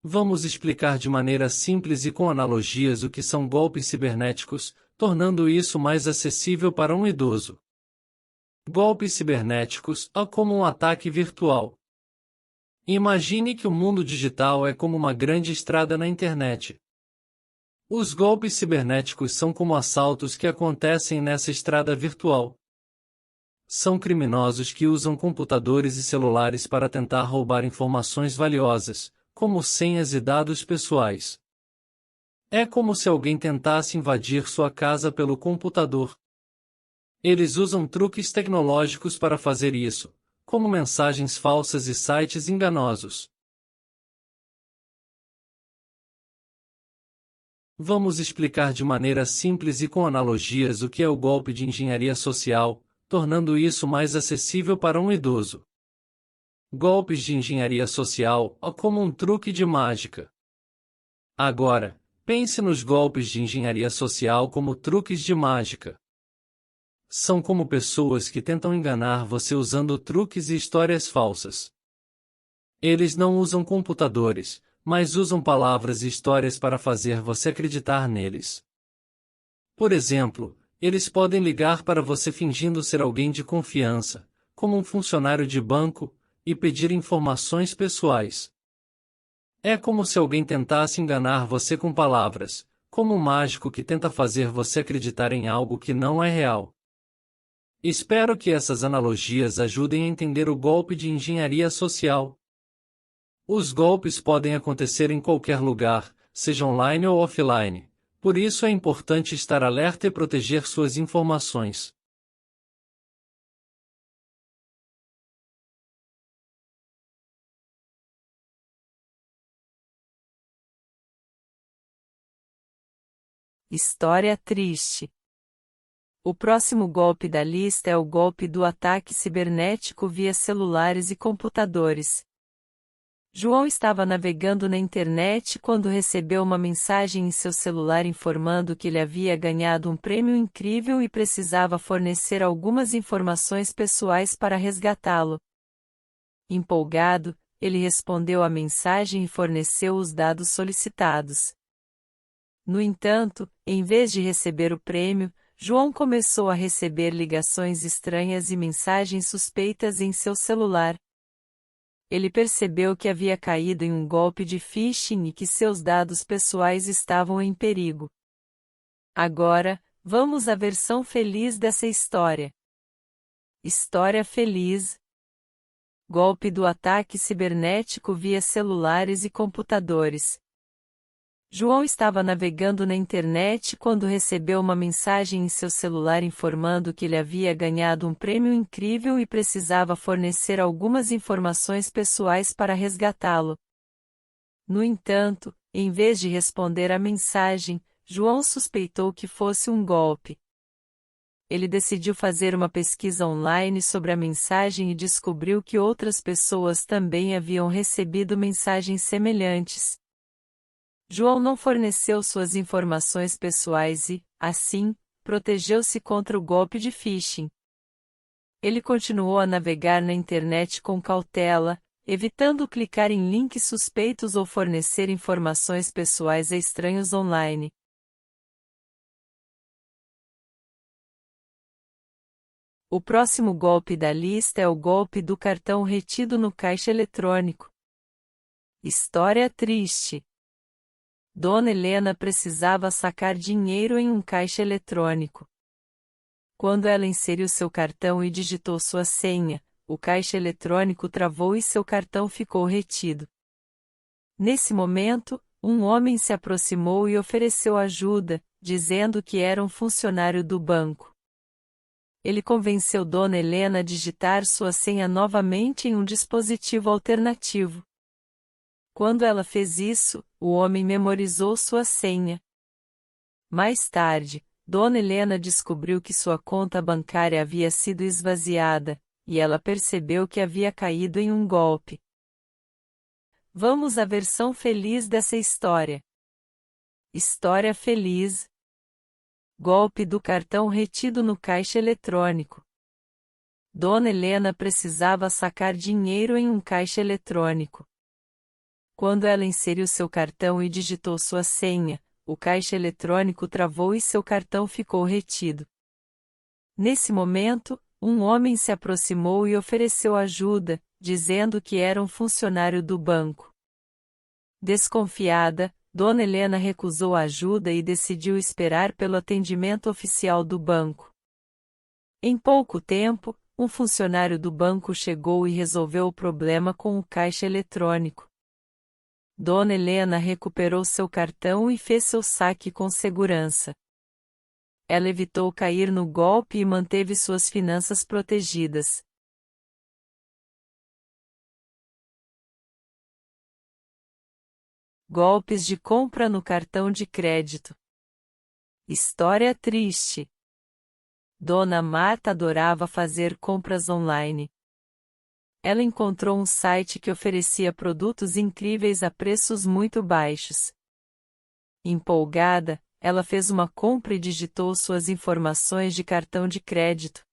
Vamos explicar de maneira simples e com analogias o que são golpes cibernéticos, tornando isso mais acessível para um idoso. Golpes cibernéticos é como um ataque virtual. Imagine que o mundo digital é como uma grande estrada na internet. Os golpes cibernéticos são como assaltos que acontecem nessa estrada virtual. São criminosos que usam computadores e celulares para tentar roubar informações valiosas, como senhas e dados pessoais. É como se alguém tentasse invadir sua casa pelo computador. Eles usam truques tecnológicos para fazer isso, como mensagens falsas e sites enganosos. Vamos explicar de maneira simples e com analogias o que é o golpe de engenharia social, tornando isso mais acessível para um idoso. Golpes de engenharia social é como um truque de mágica. Agora, pense nos golpes de engenharia social como truques de mágica. São como pessoas que tentam enganar você usando truques e histórias falsas. Eles não usam computadores, mas usam palavras e histórias para fazer você acreditar neles. Por exemplo, eles podem ligar para você fingindo ser alguém de confiança, como um funcionário de banco, e pedir informações pessoais. É como se alguém tentasse enganar você com palavras, como um mágico que tenta fazer você acreditar em algo que não é real. Espero que essas analogias ajudem a entender o golpe de engenharia social. Os golpes podem acontecer em qualquer lugar, seja online ou offline, por isso é importante estar alerta e proteger suas informações. História triste. O próximo golpe da lista é o golpe do ataque cibernético via celulares e computadores. João estava navegando na internet quando recebeu uma mensagem em seu celular informando que ele havia ganhado um prêmio incrível e precisava fornecer algumas informações pessoais para resgatá-lo. Empolgado, ele respondeu à mensagem e forneceu os dados solicitados. No entanto, em vez de receber o prêmio, João começou a receber ligações estranhas e mensagens suspeitas em seu celular. Ele percebeu que havia caído em um golpe de phishing e que seus dados pessoais estavam em perigo. Agora, vamos à versão feliz dessa história. História feliz. Golpe do ataque cibernético via celulares e computadores. João estava navegando na internet quando recebeu uma mensagem em seu celular informando que ele havia ganhado um prêmio incrível e precisava fornecer algumas informações pessoais para resgatá-lo. No entanto, em vez de responder à mensagem, João suspeitou que fosse um golpe. Ele decidiu fazer uma pesquisa online sobre a mensagem e descobriu que outras pessoas também haviam recebido mensagens semelhantes. João não forneceu suas informações pessoais e, assim, protegeu-se contra o golpe de phishing. Ele continuou a navegar na internet com cautela, evitando clicar em links suspeitos ou fornecer informações pessoais a estranhos online. O próximo golpe da lista é o golpe do cartão retido no caixa eletrônico. História triste. Dona Helena precisava sacar dinheiro em um caixa eletrônico. Quando ela inseriu seu cartão e digitou sua senha, o caixa eletrônico travou e seu cartão ficou retido. Nesse momento, um homem se aproximou e ofereceu ajuda, dizendo que era um funcionário do banco. Ele convenceu Dona Helena a digitar sua senha novamente em um dispositivo alternativo. Quando ela fez isso, o homem memorizou sua senha. Mais tarde, Dona Helena descobriu que sua conta bancária havia sido esvaziada, e ela percebeu que havia caído em um golpe. Vamos à versão feliz dessa história. História feliz. Golpe do cartão retido no caixa eletrônico. Dona Helena precisava sacar dinheiro em um caixa eletrônico. Quando ela inseriu seu cartão e digitou sua senha, o caixa eletrônico travou e seu cartão ficou retido. Nesse momento, um homem se aproximou e ofereceu ajuda, dizendo que era um funcionário do banco. Desconfiada, Dona Helena recusou a ajuda e decidiu esperar pelo atendimento oficial do banco. Em pouco tempo, um funcionário do banco chegou e resolveu o problema com o caixa eletrônico. Dona Helena recuperou seu cartão e fez seu saque com segurança. Ela evitou cair no golpe e manteve suas finanças protegidas. Golpes de compra no cartão de crédito. História triste. Dona Marta adorava fazer compras online. Ela encontrou um site que oferecia produtos incríveis a preços muito baixos. Empolgada, ela fez uma compra e digitou suas informações de cartão de crédito.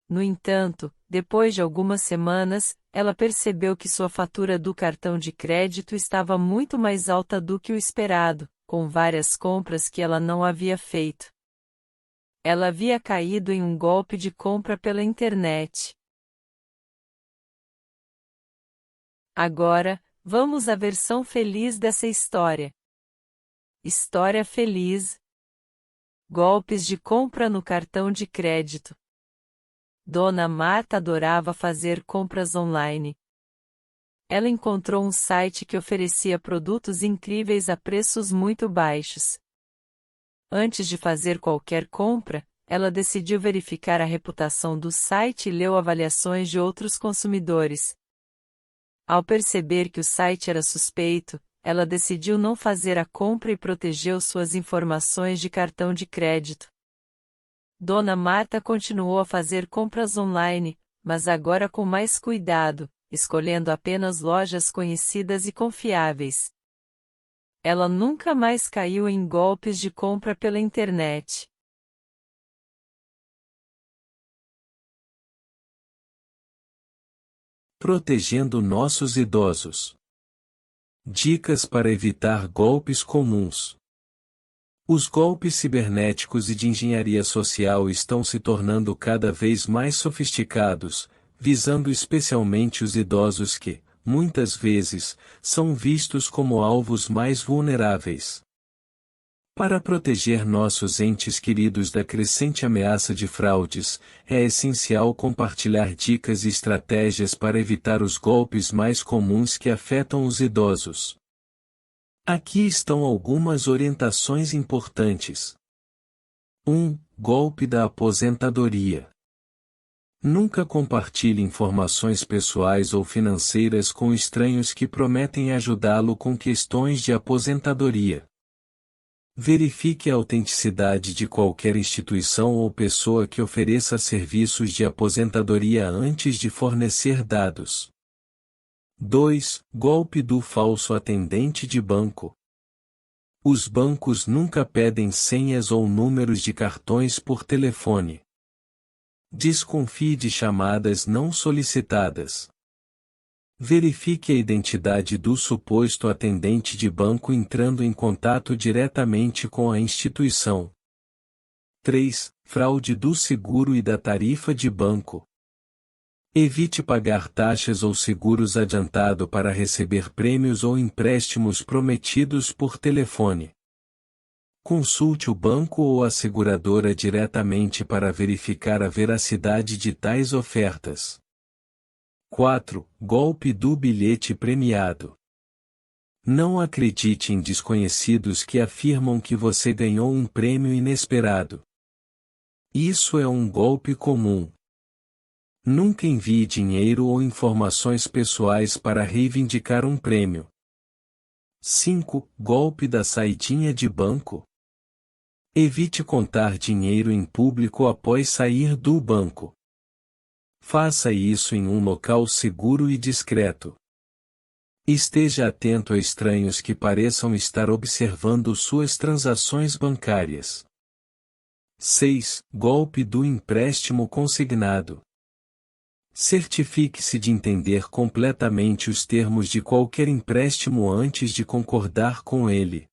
No entanto, depois de algumas semanas, ela percebeu que sua fatura do cartão de crédito estava muito mais alta do que o esperado, com várias compras que ela não havia feito. Ela havia caído em um golpe de compra pela internet. Agora, vamos à versão feliz dessa história. História feliz. Golpes de compra no cartão de crédito. Dona Marta adorava fazer compras online. Ela encontrou um site que oferecia produtos incríveis a preços muito baixos. Antes de fazer qualquer compra, ela decidiu verificar a reputação do site e leu avaliações de outros consumidores. Ao perceber que o site era suspeito, ela decidiu não fazer a compra e protegeu suas informações de cartão de crédito. Dona Marta continuou a fazer compras online, mas agora com mais cuidado, escolhendo apenas lojas conhecidas e confiáveis. Ela nunca mais caiu em golpes de compra pela internet. Protegendo nossos idosos. Dicas para evitar golpes comuns. Os golpes cibernéticos e de engenharia social estão se tornando cada vez mais sofisticados, visando especialmente os idosos que, muitas vezes, são vistos como alvos mais vulneráveis. Para proteger nossos entes queridos da crescente ameaça de fraudes, é essencial compartilhar dicas e estratégias para evitar os golpes mais comuns que afetam os idosos. Aqui estão algumas orientações importantes. 1. Golpe da aposentadoria. Nunca compartilhe informações pessoais ou financeiras com estranhos que prometem ajudá-lo com questões de aposentadoria. Verifique a autenticidade de qualquer instituição ou pessoa que ofereça serviços de aposentadoria antes de fornecer dados. 2. Golpe do falso atendente de banco. Os bancos nunca pedem senhas ou números de cartões por telefone. Desconfie de chamadas não solicitadas. Verifique a identidade do suposto atendente de banco entrando em contato diretamente com a instituição. 3. Fraude do seguro e da tarifa de banco. Evite pagar taxas ou seguros adiantado para receber prêmios ou empréstimos prometidos por telefone. Consulte o banco ou a seguradora diretamente para verificar a veracidade de tais ofertas. 4. Golpe do bilhete premiado. Não acredite em desconhecidos que afirmam que você ganhou um prêmio inesperado. Isso é um golpe comum. Nunca envie dinheiro ou informações pessoais para reivindicar um prêmio. 5. Golpe da saidinha de banco. Evite contar dinheiro em público após sair do banco. Faça isso em um local seguro e discreto. Esteja atento a estranhos que pareçam estar observando suas transações bancárias. 6. Golpe do empréstimo consignado. Certifique-se de entender completamente os termos de qualquer empréstimo antes de concordar com ele.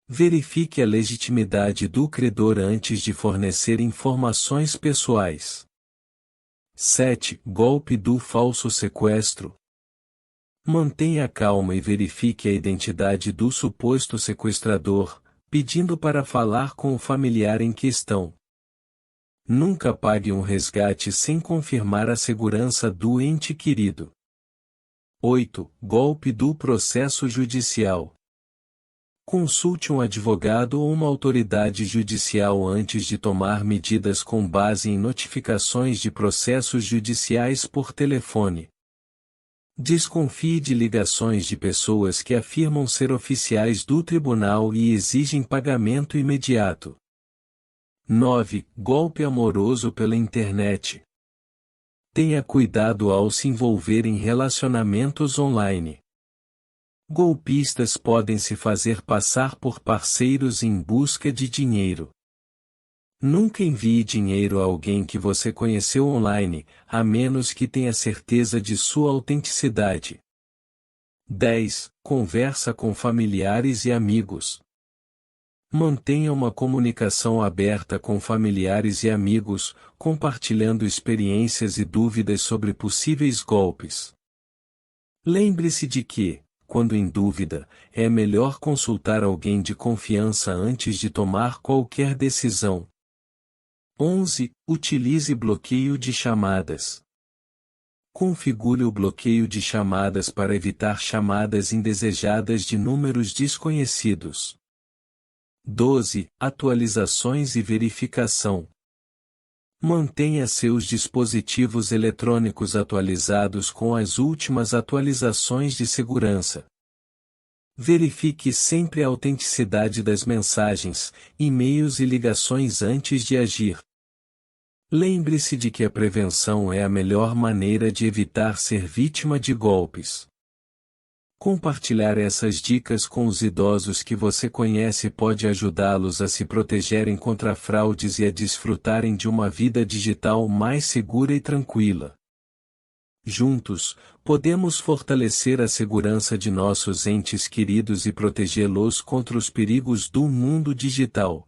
Verifique a legitimidade do credor antes de fornecer informações pessoais. 7. Golpe do falso sequestro. Mantenha calma e verifique a identidade do suposto sequestrador, pedindo para falar com o familiar em questão. Nunca pague um resgate sem confirmar a segurança do ente querido. 8. Golpe do processo judicial. Consulte um advogado ou uma autoridade judicial antes de tomar medidas com base em notificações de processos judiciais por telefone. Desconfie de ligações de pessoas que afirmam ser oficiais do tribunal e exigem pagamento imediato. 9. Golpe amoroso pela internet. Tenha cuidado ao se envolver em relacionamentos online. Golpistas podem se fazer passar por parceiros em busca de dinheiro. Nunca envie dinheiro a alguém que você conheceu online, a menos que tenha certeza de sua autenticidade. 10. Conversa com familiares e amigos. Mantenha uma comunicação aberta com familiares e amigos, compartilhando experiências e dúvidas sobre possíveis golpes. Lembre-se de que, quando em dúvida, é melhor consultar alguém de confiança antes de tomar qualquer decisão. 11. Utilize bloqueio de chamadas. Configure o bloqueio de chamadas para evitar chamadas indesejadas de números desconhecidos. 12. Atualizações e verificação. Mantenha seus dispositivos eletrônicos atualizados com as últimas atualizações de segurança. Verifique sempre a autenticidade das mensagens, e-mails e ligações antes de agir. Lembre-se de que a prevenção é a melhor maneira de evitar ser vítima de golpes. Compartilhar essas dicas com os idosos que você conhece pode ajudá-los a se protegerem contra fraudes e a desfrutarem de uma vida digital mais segura e tranquila. Juntos, podemos fortalecer a segurança de nossos entes queridos e protegê-los contra os perigos do mundo digital.